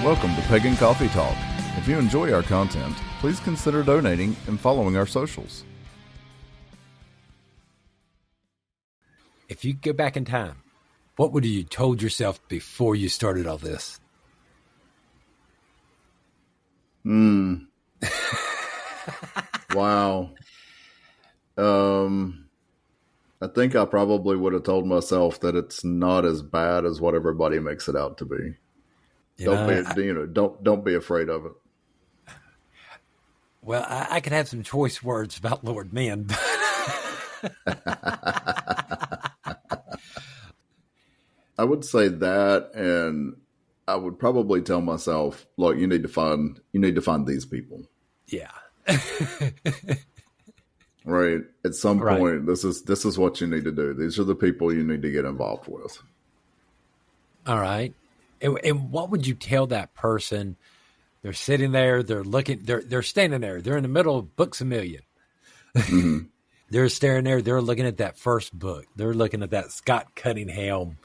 Welcome to Pagan Coffee Talk. If you enjoy our content, please consider donating and following our socials. If you could go back in time, what would you told yourself before you started all this? Wow. I think I probably would have told myself that it's not as bad as what everybody makes it out to be. Don't be afraid of it. Well, I could have some choice words about Lord Men. I would say that, and I would probably tell myself, look, you need to find these people. Yeah. Right. At some point, this is what you need to do. These are the people you need to get involved with. All right. And what would you tell that person? They're sitting there, they're looking, they're standing there, they're in the middle of Books A Million. Mm-hmm. They're staring there, they're looking at that first book. They're looking at that Scott Cunningham,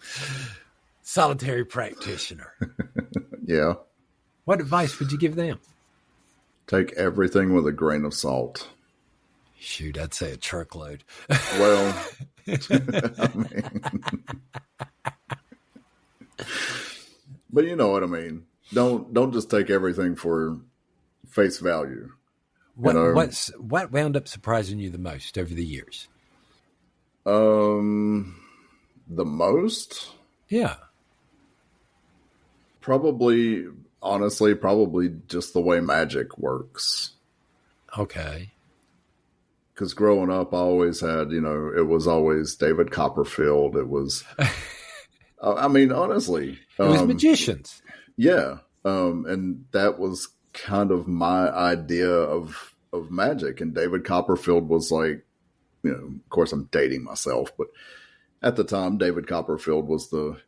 Solitary Practitioner. Yeah. What advice would you give them? Take everything with a grain of salt. Shoot, I'd say a truckload. Well, I mean, but you know what I mean. Don't just take everything for face value. What wound up surprising you the most over the years? The most? Yeah. Probably just the way magic works. Okay. Because growing up, I always had, it was always David Copperfield. It was, I mean, honestly. It was magicians. Yeah. And that was kind of my idea of magic. And David Copperfield was like, of course I'm dating myself, but at the time, David Copperfield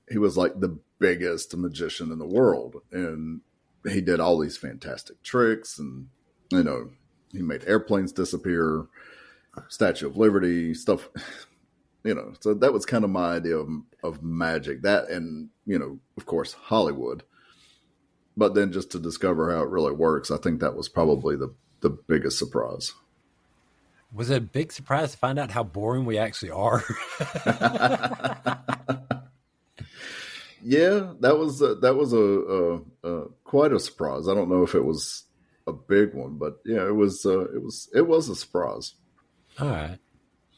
he was like the biggest magician in the world. And he did all these fantastic tricks and, he made airplanes disappear, Statue of Liberty, stuff, so that was kind of my idea of magic. That and, of course, Hollywood. But then just to discover how it really works, I think that was probably the biggest surprise. Was it a big surprise to find out how boring we actually are? Yeah, that was a quite a surprise. I don't know if it was a big one, but yeah, it was a surprise. All right.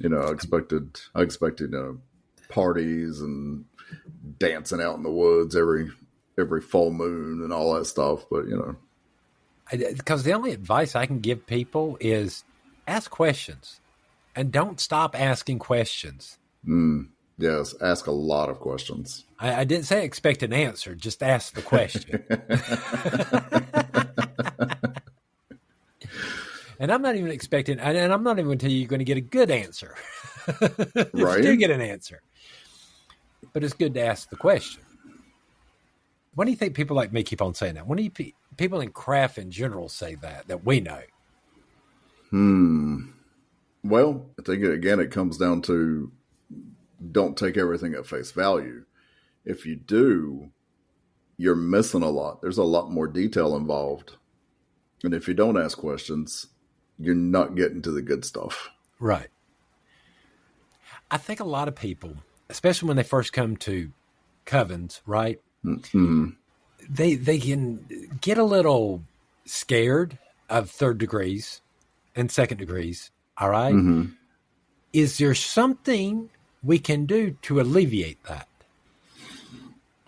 I expected parties and dancing out in the woods every full moon and all that stuff. But, because the only advice I can give people is ask questions and don't stop asking questions. Yes. Ask a lot of questions. I didn't say expect an answer. Just ask the question. And I'm not even expecting, and I'm not even going to tell you you're going to get a good answer. Right. You do get an answer. But it's good to ask the question. Why do you think people like me keep on saying that? When do you people in craft in general say that we know? Well, I think, again, it comes down to don't take everything at face value. If you do, you're missing a lot. There's a lot more detail involved. And if you don't ask questions, you're not getting to the good stuff. Right. I think a lot of people, especially when they first come to covens, right? Mm-hmm. They can get a little scared of third degrees and second degrees. All right. Mm-hmm. Is there something we can do to alleviate that?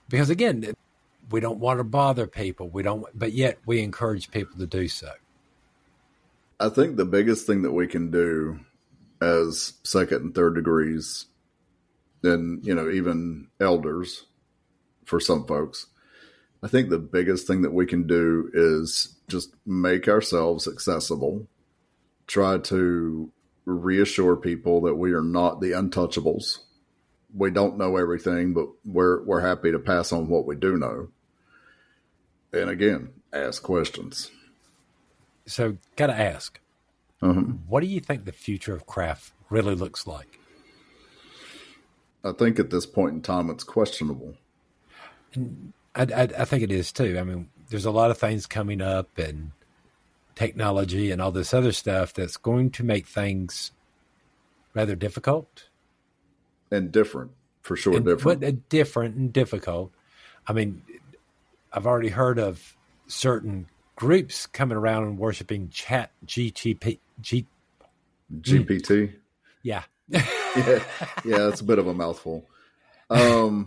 Because again, we don't want to bother people. But yet we encourage people to do so. I think the biggest thing that we can do as second and third degrees, and, even elders for some folks, I think the biggest thing that we can do is just make ourselves accessible. Try to reassure people that we are not the untouchables. We don't know everything, but we're happy to pass on what we do know. And again, ask questions. So, gotta ask, what do you think the future of craft really looks like? I think at this point in time, it's questionable. I think it is too. I mean, there's a lot of things coming up and technology and all this other stuff that's going to make things rather difficult. And different, for sure, different. But different and difficult. I mean, I've already heard of certain groups coming around and worshiping chat GPT. Yeah. Yeah, it's a bit of a mouthful. Oh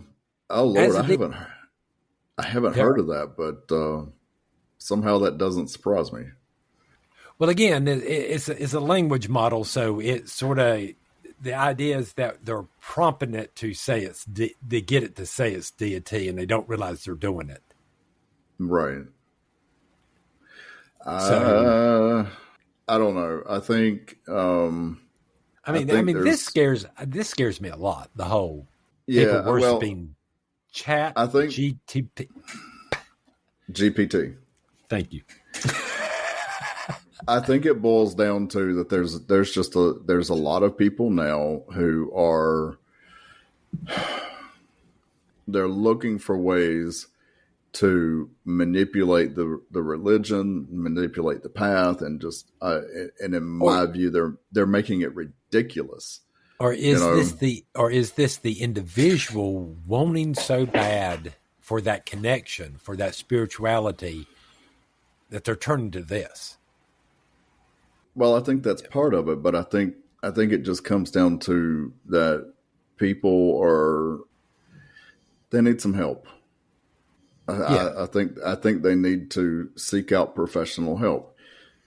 Lord, I haven't heard of that, but somehow that doesn't surprise me. Well, again, it's a language model, so it's sort of the idea is that they're prompting it to say they get it to say it's deity, and they don't realize they're doing it. Right. So I don't know. I think. I mean, this scares me a lot. The whole people worshiping chat. I think GPT. Thank you. I think it boils down to that there's a lot of people now who are they're looking for ways to manipulate the religion, manipulate the path, and just and in my view, they're making it ridiculous. Or is this the individual wanting so bad for that connection, for that spirituality, that they're turning to this? Well, I think that's part of it, but I think it just comes down to that they need some help. I think they need to seek out professional help.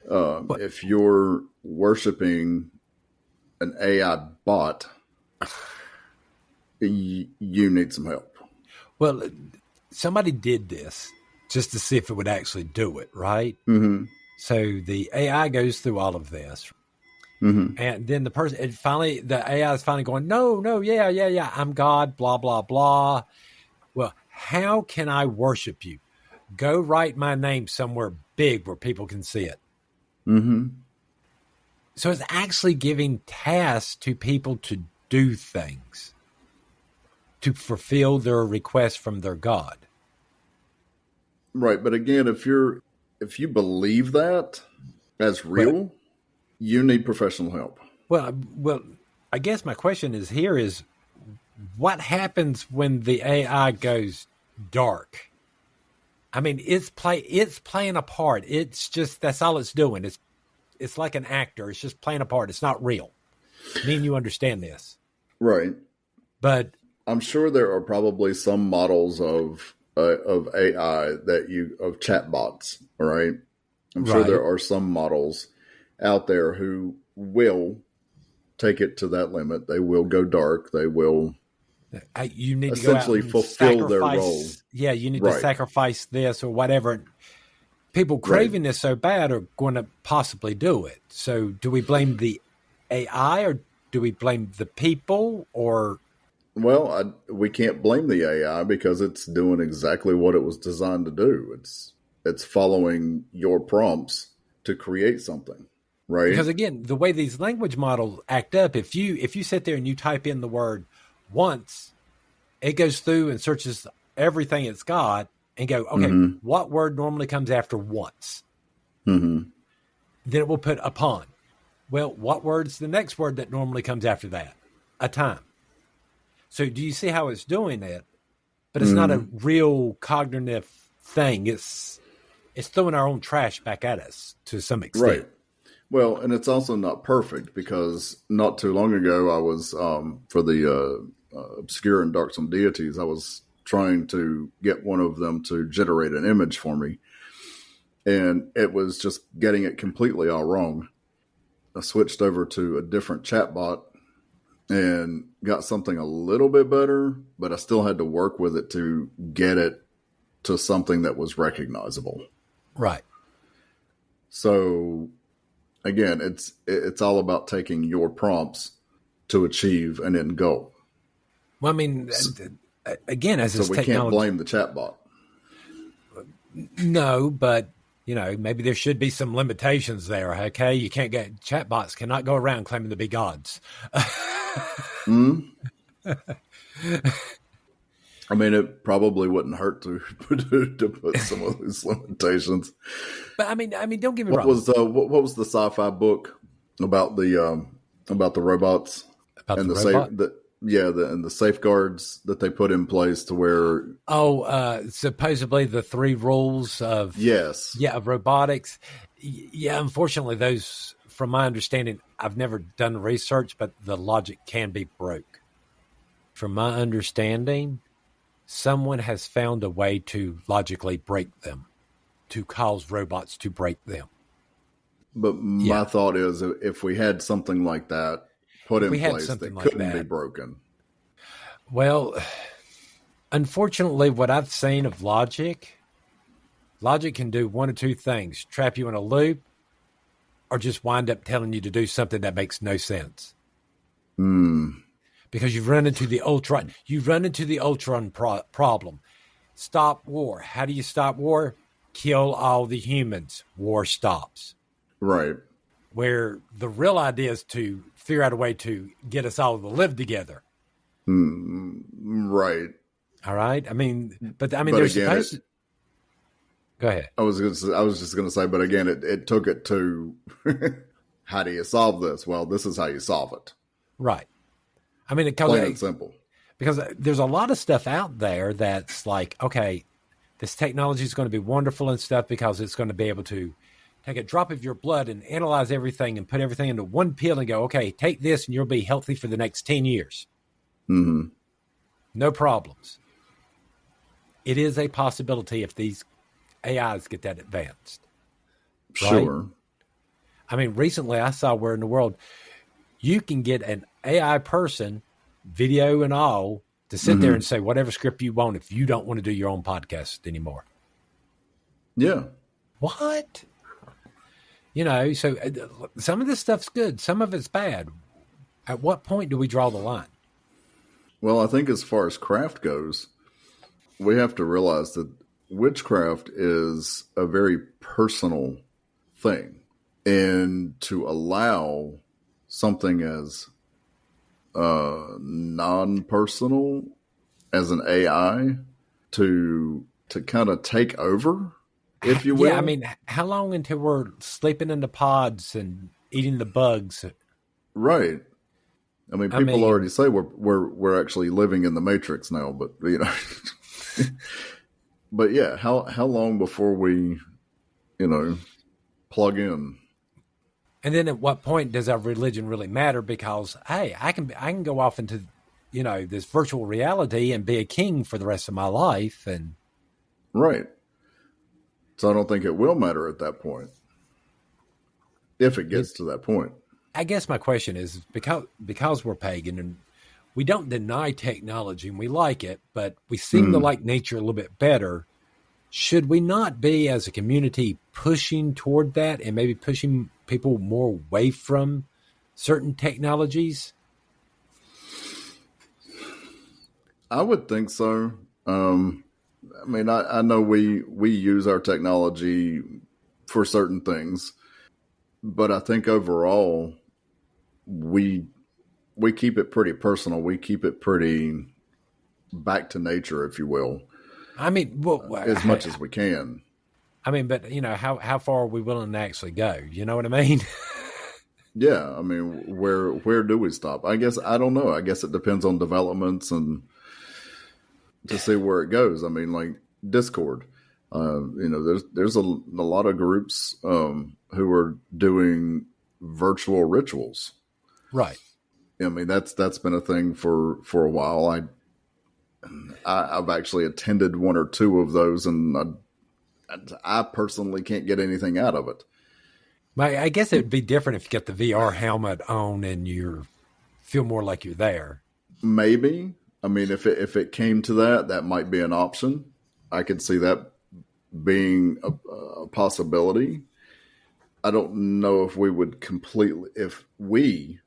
If you're worshiping an AI bot, you need some help. Well, somebody did this just to see if it would actually do it, right? Mm-hmm. So the AI goes through all of this. Mm-hmm. And then the AI is finally going, no, yeah, I'm God, blah, blah, blah. Well, how can I worship you? Go write my name somewhere big where people can see it. Mm-hmm. So it's actually giving tasks to people to do things, to fulfill their request from their God. Right. But again, if you believe that as real, you need professional help. Well, I guess my question is what happens when the AI goes dark? I mean, it's playing a part. It's just, that's all it's doing. It's like an actor. It's just playing a part. It's not real. Me and you understand this. Right. But I'm sure there are probably some models of AI of chatbots. All right. I'm sure there are some models out there who will take it to that limit. They will go dark. They will you need essentially to go out and fulfill their role. Yeah, you need to sacrifice this or whatever. People craving this so bad are going to possibly do it. So do we blame the AI or do we blame the people? Or well, we can't blame the AI because it's doing exactly what it was designed to do. It's following your prompts to create something, right? Because again, the way these language models act up, if you sit there and you type in the word once, it goes through and searches everything it's got and go, okay, what word normally comes after once? Mm-hmm. Then it will put upon. Well, what word's the next word that normally comes after that? A time. So do you see how it's doing it? But it's not a real cognitive thing. It's throwing our own trash back at us to some extent. Right. Well, and it's also not perfect because not too long ago I was, for the obscure and darksome deities, I was trying to get one of them to generate an image for me. And it was just getting it completely all wrong. I switched over to a different chatbot and got something a little bit better, but I still had to work with it to get it to something that was recognizable. Right. So again, it's all about taking your prompts to achieve an end goal. Well, I mean, again, as so we can't blame the chatbot. No, but maybe there should be some limitations there. Okay, you can't get chatbots cannot go around claiming to be gods. I mean, it probably wouldn't hurt to to put some of these limitations. But I mean, don't get me wrong. What was the sci-fi book about the robots About and the robot. and the safeguards that they put in place to where Supposedly the three rules of yes, of robotics. Yeah, unfortunately, those, from my understanding, I've never done research, but the logic can be broke. From my understanding, someone has found a way to logically break them, to cause robots to break them. but my Yeah, thought is if we had something like that put if in we had place something that like couldn't be that, broken. well, unfortunately, what I've seen of logic can do one of two things: trap you in a loop, or just wind up telling you to do something that makes no sense. Hmm. Because you've run into the Ultron problem. Stop war. How do you stop war? Kill all the humans. War stops. Right. Where the real idea is to figure out a way to get us all to live together. Right. All right. I mean, but But they're again, supposed to. Go ahead. I was just going to say, but again, it took it to how do you solve this? Well, this is how you solve it. Right. I mean, Plain and simple. Because there's a lot of stuff out there that's like, okay, this technology is going to be wonderful and stuff because it's going to be able to take a drop of your blood and analyze everything and put everything into one pill and go, okay, take this and you'll be healthy for the next 10 years. Mm-hmm. No problems. It is a possibility if these AIs get that advanced. Right? Sure. I mean, recently I saw where in the world you can get an AI person, video and all, to sit there and say whatever script you want if you don't want to do your own podcast anymore. Yeah. What? So some of this stuff's good. Some of it's bad. At what point do we draw the line? Well, I think as far as craft goes, we have to realize that witchcraft is a very personal thing. And to allow something as non-personal as an AI to kind of take over, if you will. Yeah, I mean, how long until we're sleeping in the pods and eating the bugs? Right. I mean, people already say we're actually living in the Matrix now, but but yeah, how long before we, plug in? And then at what point does our religion really matter? Because hey, I can go off into this virtual reality and be a king for the rest of my life, and right. So I don't think it will matter at that point, if it gets to that point. I guess my question is because we're pagan and we don't deny technology and we like it, but we seem to like nature a little bit better. Should we not be, as a community, pushing toward that and maybe pushing people more away from certain technologies? I would think so. I mean, I know we use our technology for certain things, but I think overall we keep it pretty personal. We keep it pretty back to nature, if you will. I mean, as much as we can. I mean, but how far are we willing to actually go? You know what I mean? Yeah, I mean, where do we stop? I guess I don't know. I guess it depends on developments and to see where it goes. I mean, like Discord, there's a lot of groups who are doing virtual rituals. Right. I mean, that's been a thing for a while. I've actually attended one or two of those, and I personally can't get anything out of it. I guess it would be different if you get the VR helmet on and you feel more like you're there. Maybe. I mean, if it came to that might be an option. I could see that being a possibility. I don't know if we would if we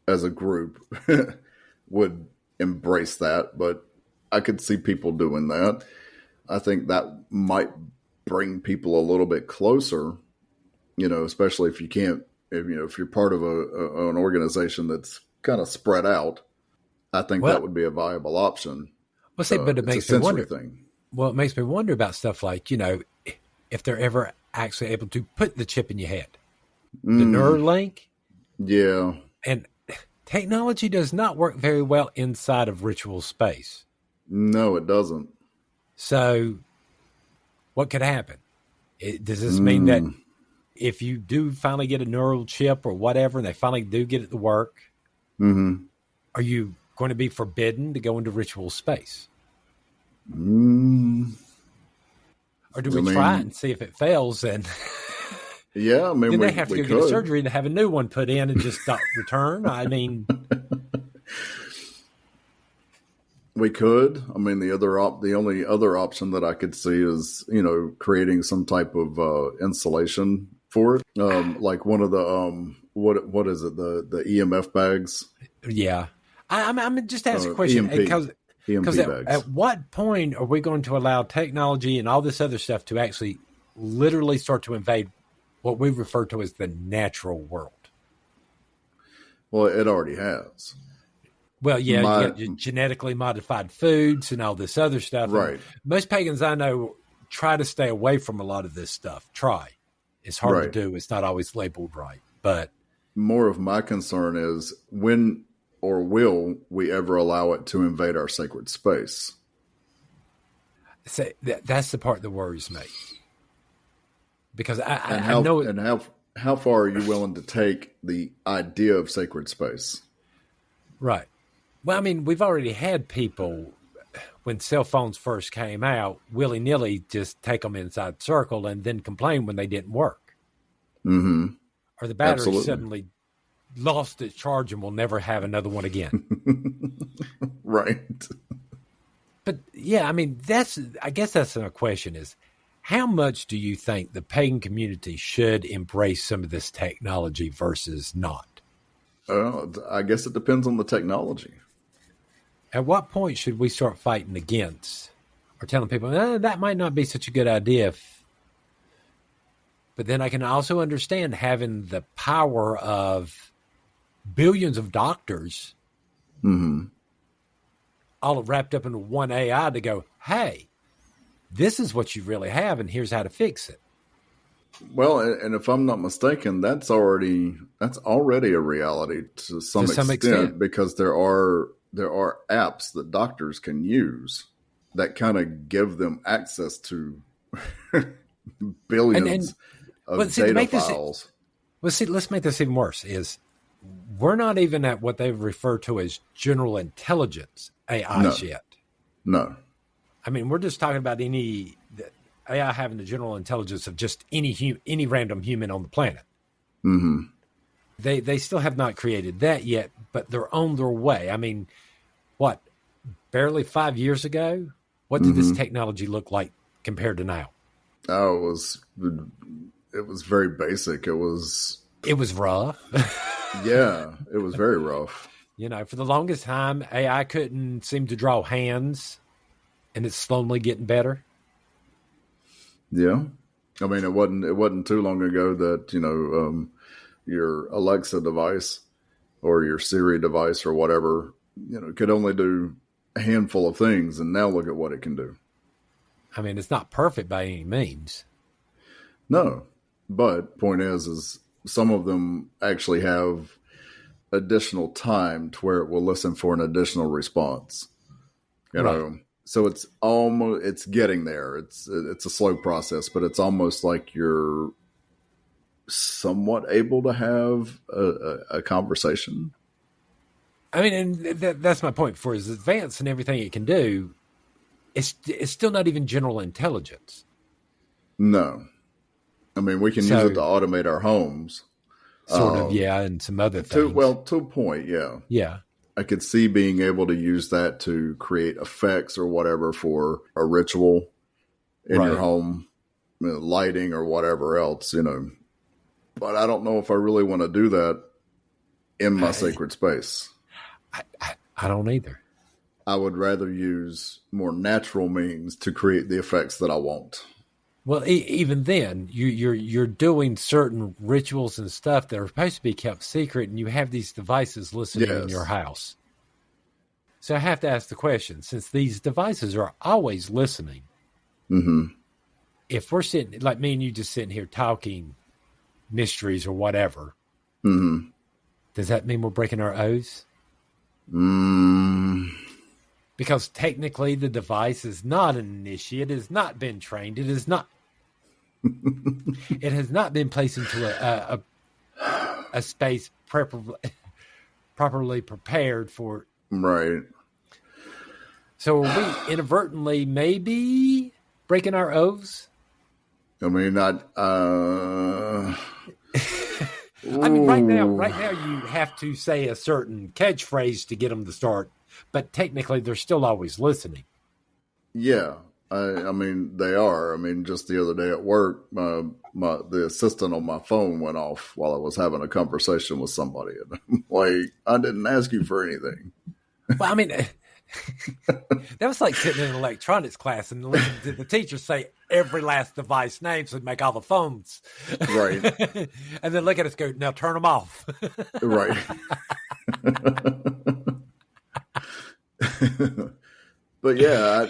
as a group would embrace that, but I could see people doing that. I think that might bring people a little bit closer, especially if you can't, if you're part of an organization that's kind of spread out. I think that would be a viable option. Well, see, but it It's a makes me sensory wonder. thing. Well, it makes me wonder about stuff like, if they're ever actually able to put the chip in your head, the Neuralink, Yeah. and technology does not work very well inside of ritual space. No, it doesn't. So, what could happen? Does this mean that if you do finally get a neural chip or whatever, and they finally do get it to work, are you going to be forbidden to go into ritual space? Or do I we try it mean, and see if it fails, and yeah, I mean, then they have to we go get a could. surgery to have a new one put in and just not return? I mean, We could. I mean, the only other option that I could see is, creating some type of insulation for it, like one of the what is it, the EMF bags, yeah. I'm just asking a question EMP because bags. at what point are we going to allow technology and all this other stuff to actually literally start to invade what we refer to as the natural world? Well, it already has. Well, yeah, you My got your genetically modified foods and all this other stuff. And right, most pagans I know try to stay away from a lot of this stuff. Try. It's hard to right. do. It's not always labeled right. But More of my concern is when or will we ever allow it to invade our sacred space? that's the part that worries me. Because And I know it. and how far are you willing to take the idea of sacred space? Right. Well, I mean, we've already had people, when cell phones first came out, willy-nilly just take them inside circle and then complain when they didn't work. Mm-hmm. Or the battery Absolutely. suddenly lost its charge and will never have another one again. Right. But yeah, I mean, I guess that's a question is, how much do you think the pagan community should embrace some of this technology versus not? I guess it depends on the technology. At what point should we start fighting against or telling people, that might not be such a good idea? But then I can also understand having the power of billions of doctors all wrapped up into one AI to go, hey, this is what you really have, and here's how to fix it. Well, and if I'm not mistaken, that's already a reality to some extent because there are apps that doctors can use that kind of give them access to billions of data files. Let's make this even worse. Is we're not even at what they refer to as general intelligence AIs yet. No. I mean, we're just talking about any AI having the general intelligence of just any random human on the planet. Mm-hmm. They still have not created that yet, but they're on their way. I mean, what, barely 5 years ago? What did this technology look like compared to now? Oh, it was very basic. It was rough. Yeah, it was very rough. For the longest time, AI couldn't seem to draw hands, and it's slowly getting better. Yeah. I mean, it wasn't too long ago that, your Alexa device or your Siri device or whatever, could only do a handful of things. And now look at what it can do. I mean, it's not perfect by any means. No, but point is some of them actually have additional time to where it will listen for an additional response, Right. So it's getting there. It's a slow process, but it's almost like you're somewhat able to have a conversation. I mean, and that's my point. For as advanced and everything it can do, it's still not even general intelligence. No. I mean, we can use it to automate our homes. Sort of, yeah, and some other things. To a point, yeah. Yeah. I could see being able to use that to create effects or whatever for a ritual in your home, lighting or whatever else, But I don't know if I really want to do that in my sacred space. I don't either. I would rather use more natural means to create the effects that I want. Well, even then, you're doing certain rituals and stuff that are supposed to be kept secret, and you have these devices listening in your house. So I have to ask the question, since these devices are always listening, if we're sitting, like me and you just sitting here talking mysteries or whatever, does that mean we're breaking our oaths? Because technically the device is not an initiate, it has not been trained, it has not been placed into a space properly prepared for. Right. So are we inadvertently maybe breaking our oaths? I mean, I mean, right now you have to say a certain catchphrase to get them to start, but technically they're still always listening. Yeah. I mean, they are. I mean, just the other day at work, the assistant on my phone went off while I was having a conversation with somebody. And I'm like, I didn't ask you for anything. Well, I mean, that was like sitting in an electronics class and listening to the teacher say every last device name so make all the phones. Right. And then look at us go, now turn them off. Right. But yeah,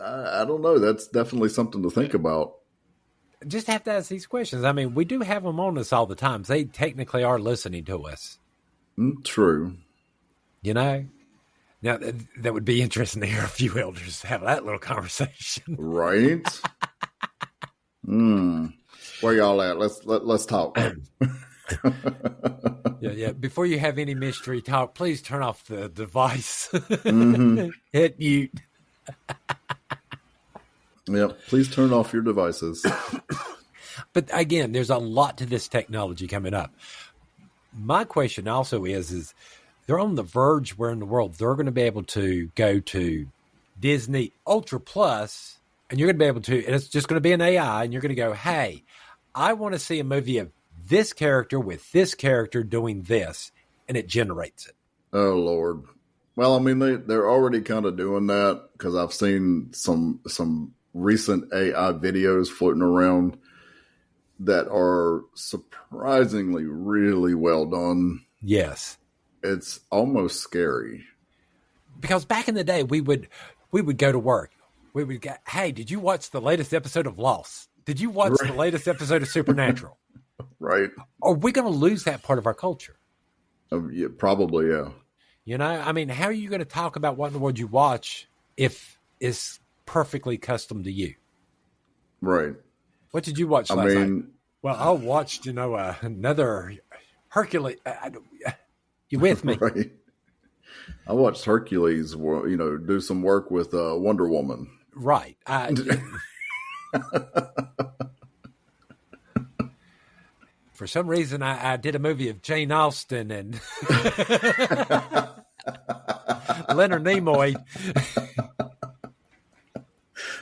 I don't know. That's definitely something to think about. Just have to ask these questions. I mean, we do have them on us all the time. They technically are listening to us. True. You know? Now, that would be interesting to hear a few elders have that little conversation. Right? Where y'all at? Let's talk. Yeah. Before you have any mystery talk, please turn off the device. Hit mute. Yep. Please turn off your devices. But again, there's a lot to this technology coming up. My question also is they're on the verge where in the world they're going to be able to go to Disney Ultra Plus, and you're going to be able to, and it's just going to be an AI, and you're going to go, hey, I want to see a movie of this character with this character doing this, and it generates it. Oh, Lord. Well, I mean, they're already kind of doing that because I've seen some recent AI videos floating around that are surprisingly really well done. Yes. It's almost scary. Because back in the day, we would go to work. We would go, hey, did you watch the latest episode of Lost? Did you watch the latest episode of Supernatural? Right. Are we going to lose that part of our culture? Yeah, probably, yeah. You know, I mean, how are you going to talk about what in the world you watch if it's perfectly custom to you? Right. What did you watch last night? Well, I watched, another Hercules. You with me? Right. I watched Hercules, do some work with Wonder Woman. Right. For some reason, I did a movie of Jane Austen and Leonard Nimoy.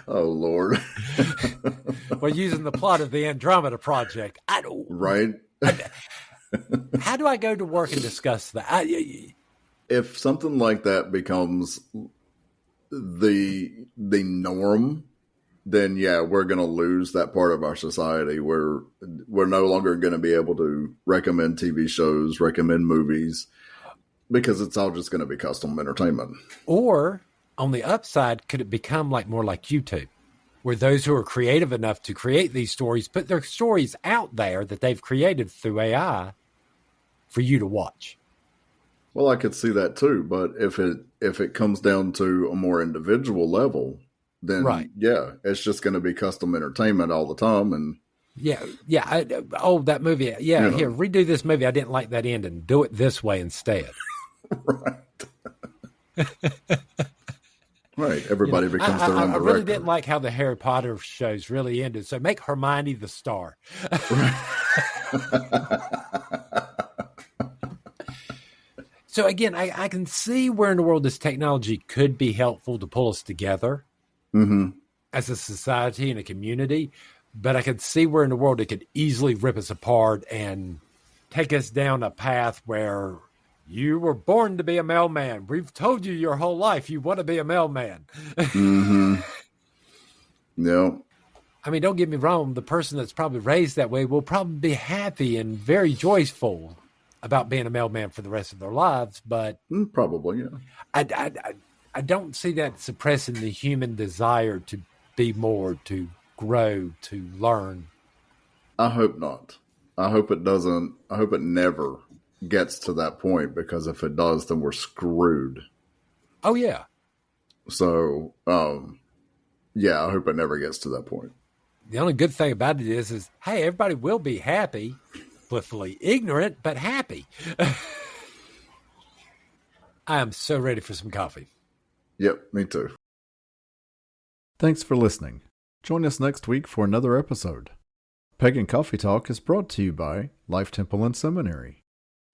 Oh, Lord. Well, using the plot of the Andromeda Project. Right. How do I go to work and discuss that? If something like that becomes the norm, then yeah, we're going to lose that part of our society where we're no longer going to be able to recommend TV shows, recommend movies, because it's all just going to be custom entertainment. Or on the upside, could it become more like YouTube, where those who are creative enough to create these stories put their stories out there that they've created through AI for you to watch? Well, I could see that too, but if it comes down to a more individual level, then yeah, it's just going to be custom entertainment all the time. And yeah. That movie. Yeah, here, redo this movie. I didn't like that ending. Do it this way instead. Right. Right. Everybody becomes their own director. I really didn't like how the Harry Potter shows really ended. So make Hermione the star. So again, I can see where in the world this technology could be helpful to pull us together as a society and a community. But I could see where in the world it could easily rip us apart and take us down a path where you were born to be a mailman. We've told you your whole life you want to be a mailman. No. I mean, don't get me wrong. The person that's probably raised that way will probably be happy and very joyful about being a mailman for the rest of their lives, but Probably, yeah. I don't see that suppressing the human desire to be more, to grow, to learn. I hope not. I hope it doesn't. I hope it never gets to that point, because if it does, then we're screwed. Oh, yeah. So, yeah, I hope it never gets to that point. The only good thing about it is hey, everybody will be happy, blissfully ignorant, but happy. I am so ready for some coffee. Yep, me too. Thanks for listening. Join us next week for another episode. Pagan Coffee Talk is brought to you by Life Temple and Seminary.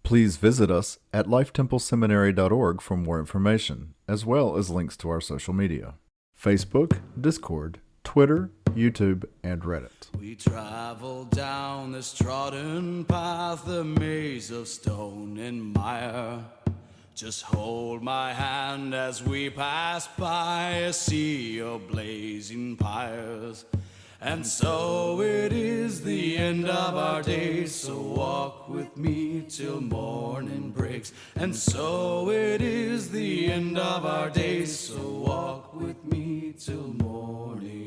Please visit us at lifetempleseminary.org for more information, as well as links to our social media: Facebook, Discord, Twitter, YouTube, and Reddit. We travel down this trodden path, a maze of stone and mire. Just hold my hand as we pass by a sea of blazing pyres. And so it is the end of our days, so walk with me till morning breaks. And so it is the end of our days, so walk with me till morning